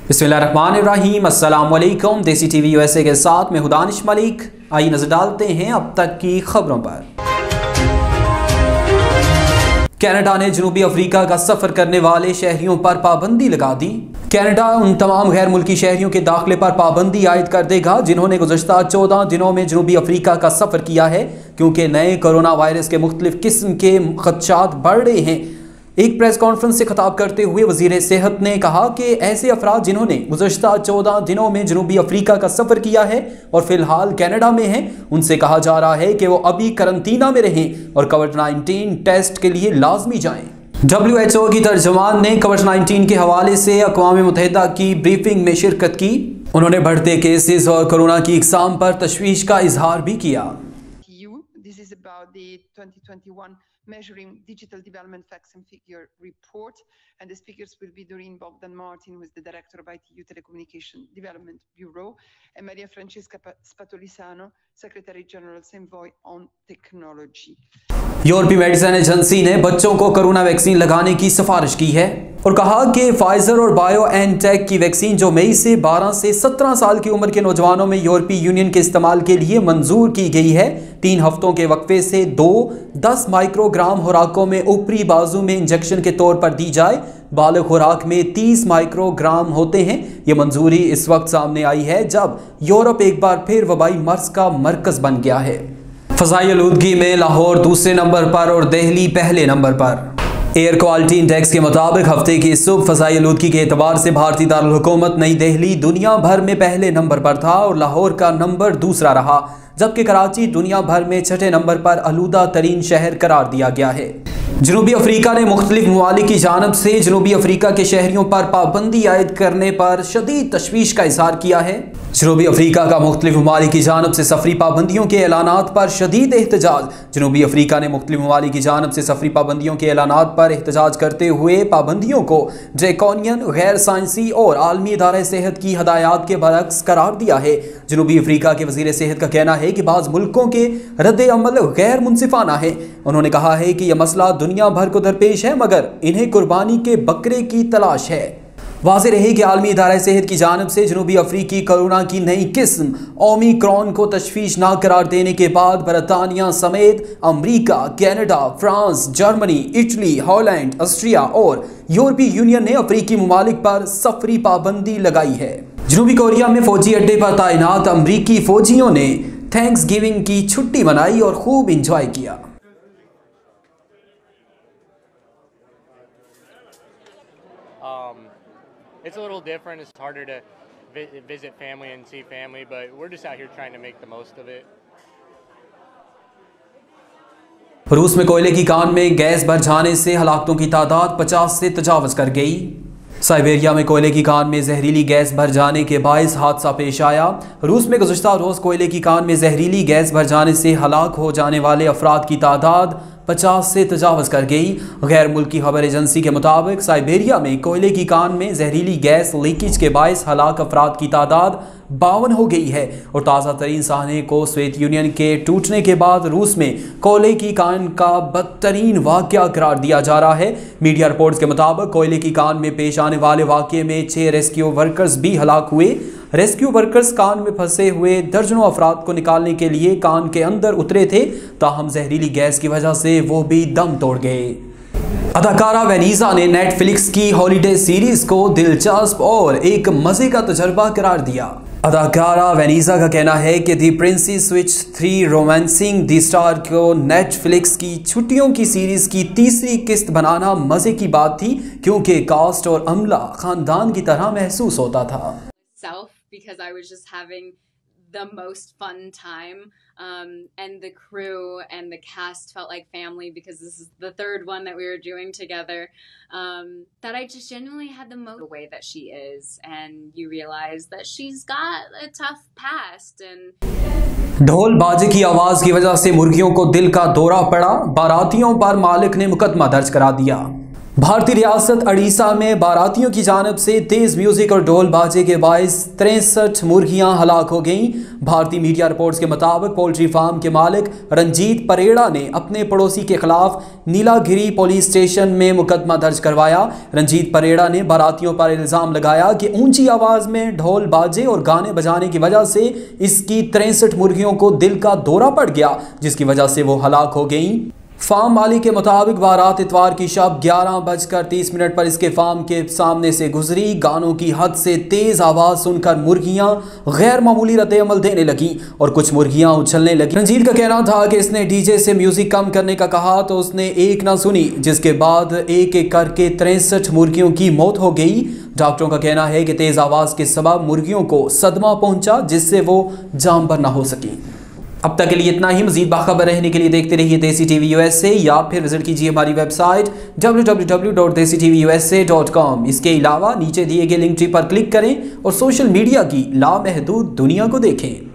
बिस्मिल्लाहिर्रहमानिर्रहीम, अस्सलाम वालेकुम। देसी टीवी यूएसए के साथ मैं दानिश मलिक। आइए नजर डालते हैं अब तक की खबरों पर। कनाडा ने जनूबी अफ्रीका का सफर करने वाले शहरियों पर पाबंदी लगा दी। कनाडा उन तमाम गैर मुल्की शहरियों के दाखिले पर पाबंदी आयद कर देगा जिन्होंने गुज़श्ता 14 दिनों में जनूबी अफ्रीका का सफर किया है, क्योंकि नए कोरोना वायरस के मुख्तलिफ किस्म के खदशात बढ़ रहे हैं। एक प्रेस कॉन्फ्रेंस से खिताब करते हुए वज़ीर सेहत ने कहा कि ऐसे अफराद जिन्होंने गुज़श्ता 14 दिनों में जनूबी अफ्रीका का सफ़र किया है और फिलहाल कनाडा में हैं, उनसे कहा जा रहा है कि वो अभी करंतना में रहें और कोविड-19 टेस्ट के लिए लाजमी जाएं। WHO की तर्जमान ने कोविड-19 के हवाले से अक़वाम मुत्तहिदा की ब्रीफिंग में शिरकत की। उन्होंने बढ़ते केसेस और कोरोना की इक़साम पर तशवीश का इजहार भी किया। Measuring Digital Development Facts and Figure Report, and the speakers will be Doreen Bogdan Martin, who is the Director of ITU Telecommunication Development Bureau, and Maria Francesca Spatolisano, Secretary General's Envoy on Technology. यूरोपीय medicine agency ने बच्चों को corona vaccine लगाने की सिफारिश की है और कहा कि फाइजर और बायोएनटेक की वैक्सीन जो मई से 12 से 17 साल की उम्र के नौजवानों में यूरोपीय यूनियन के इस्तेमाल के लिए मंजूर की गई है, 3 हफ्तों के वक्फे से 10 माइक्रोग्राम खुराकों में ऊपरी बाजू में इंजेक्शन के तौर पर दी जाए। बालिग खुराक में 30 माइक्रोग्राम होते हैं। ये मंजूरी इस वक्त सामने आई है जब यूरोप एक बार फिर वबाई मर्ज का मरकज बन गया है। फ़ज़ाई आलूदगी में लाहौर दूसरे नंबर पर और दिल्ली पहले नंबर पर। एयर क्वालिटी इंडेक्स के मुताबिक हफ्ते की सुबह फ़ज़ाई आलूदगी के एतबार से भारतीय दारुल हुकूमत नई दिल्ली दुनिया भर में पहले नंबर पर था और लाहौर का नंबर दूसरा रहा, जबकि कराची दुनिया भर में छठे नंबर पर आलूदा तरीन शहर करार दिया गया है। जनूबी अफ्रीका ने मुख्तलिफ ममालिक की जानब से जनूबी अफ्रीका के शहरियों पर पाबंदी आयद करने पर शदीद तशवीश का इजहार किया है। जनूबी अफ्रीका का मुख्तलिफ ममालिक की जानब से सफरी पाबंदियों के ऐलानात पर शदीद एहतजाज। जनूबी अफ्रीका ने मुख्तलिफ ममालिक की जानब से सफरी पाबंदियों के ऐलानात पर एहतजाज करते हुए पाबंदियों को ड्रैकोनियन, गैर साइंसी और आलमी इदारे सेहत की हदायत के बरक्स करार दिया है। जनूबी अफ्रीका के वज़ीर सेहत का कहना है कि बाज़ मुल्कों के रद्द अमल गैर मुनसिफाना है। उन्होंने कहा है कि यह मसला दुनिया भर को दरपेश है, मगर इन्हें कुर्बानी के बकरे की तलाश है। वाज़ेह रहे कि आलमी इदारा सेहत की जानब से जनूबी अफ्रीकी कोरोना की नई किस्म ओमिक्रॉन को तशवीशनाक करार देने के बाद बरतानिया समेत अमरीका, Canada, France, Germany, Italy, Holland, Austria और यूरोपीय यूनियन ने अफ्रीकी ममालिक पर सफरी पाबंदी लगाई है। जनूबी कोरिया में फौजी अड्डे पर तैनात अमरीकी फौजियों ने थैंक्स गिविंग की छुट्टी मनाई और खूब इंजॉय किया। It's a little different. It's harder to visit family and see family, but we're just out here trying to make the most of it. रूस में कोयले की कान में गैस भर जाने से हलाकतों की तादाद 50 से तजावज़ कर गई। साइबेरिया में कोयले की कान में जहरीली गैस भर जाने के बायस हादसा पेश आया। रूस में गुज़श्ता रोज़ कोयले की कान में जहरीली गैस भर जाने से हलाक हो जाने वाले अफराद की तादाद 50 से तजावज़ कर गई। गैर मुल्की खबर एजेंसी के मुताबिक साइबेरिया में कोयले की कान में जहरीली गैस लीकेज के बायस हलाक अफराद की तादाद 52 हो गई है और ताज़ा तरीन साहने को सोवियत यूनियन के टूटने के बाद रूस में कोयले की कान का बदतरीन वाक़या करार दिया जा रहा है। मीडिया रिपोर्ट्स के मुताबिक कोयले की कान में पेश आने वाले वाक़े में 6 रेस्क्यू वर्कर्स भी हलाक हुए। रेस्क्यू वर्कर्स कान में फंसे हुए दर्जनों अफराद को निकालने के लिए कान के अंदर उतरे थे, ताहम जहरीली गैस की वजह से वो भी दम तोड़ गए। अदाकारा वेनिसा ने नेटफ्लिक्स की हॉलीडे सीरीज को दिलचस्प और एक मज़े का तजर्बा करार दिया। अदाकारा वेनिसा का कहना है कि दी प्रिंसेस स्विच 3 रोमांसिंग दी स्टार को नेटफ्लिक्स की छुट्टियों की सीरीज की तीसरी किस्त बनाना मज़े की बात थी, क्योंकि कास्ट और अमला ख़ानदान की तरह महसूस होता था। Because I was just having the most fun time, and the crew and the cast felt like family because this is the third one that we were doing together, that I just genuinely had the most, the way that she is, and you realize that she's got a tough past. And ढोल बाजे की आवाज़ की वजह से मुर्गियों को दिल का दौरा पड़ा, बारातियों पर मालिक ने मुकदमा दर्ज करा दिया। भारतीय रियासत उड़ीसा में बारातियों की जानिब से तेज म्यूजिक और ढोल बाजे के बायस 63 मुर्गियां हलाक हो गईं। भारतीय मीडिया रिपोर्ट्स के मुताबिक पोल्ट्री फार्म के मालिक रंजीत परेड़ा ने अपने पड़ोसी के खिलाफ नीलागिरी पुलिस स्टेशन में मुकदमा दर्ज करवाया। रंजीत परेड़ा ने बारातियों पर इल्जाम लगाया कि ऊंची आवाज में ढोल बाजे और गाने बजाने की वजह से इसकी 63 मुर्गियों को दिल का दौरा पड़ गया, जिसकी वजह से वो हलाक हो गईं। फार्म मालिक के मुताबिक बारात इतवार की शब 11:30 पर इसके फार्म के सामने से गुजरी। गानों की हद से तेज आवाज सुनकर मुर्गियां गैर मामूली रद्द-ए-अमल देने लगी और कुछ मुर्गियां उछलने लगी। रंजीत का कहना था कि इसने डीजे से म्यूजिक कम करने का कहा तो उसने एक ना सुनी, जिसके बाद एक एक करके 63 मुर्गियों की मौत हो गई। डॉक्टरों का कहना है कि तेज आवाज के सबब मुर्गियों को सदमा पहुंचा, जिससे वो जानबर ना हो सकी। अब तक के लिए इतना ही। मजीद बाखबर रहने के लिए देखते रहिए देसी टीवी USA या फिर विजिट कीजिए हमारी वेबसाइट www.desitvusa.com। इसके अलावा नीचे दिए गए लिंक ट्री पर क्लिक करें और सोशल मीडिया की लामहदूद दुनिया को देखें।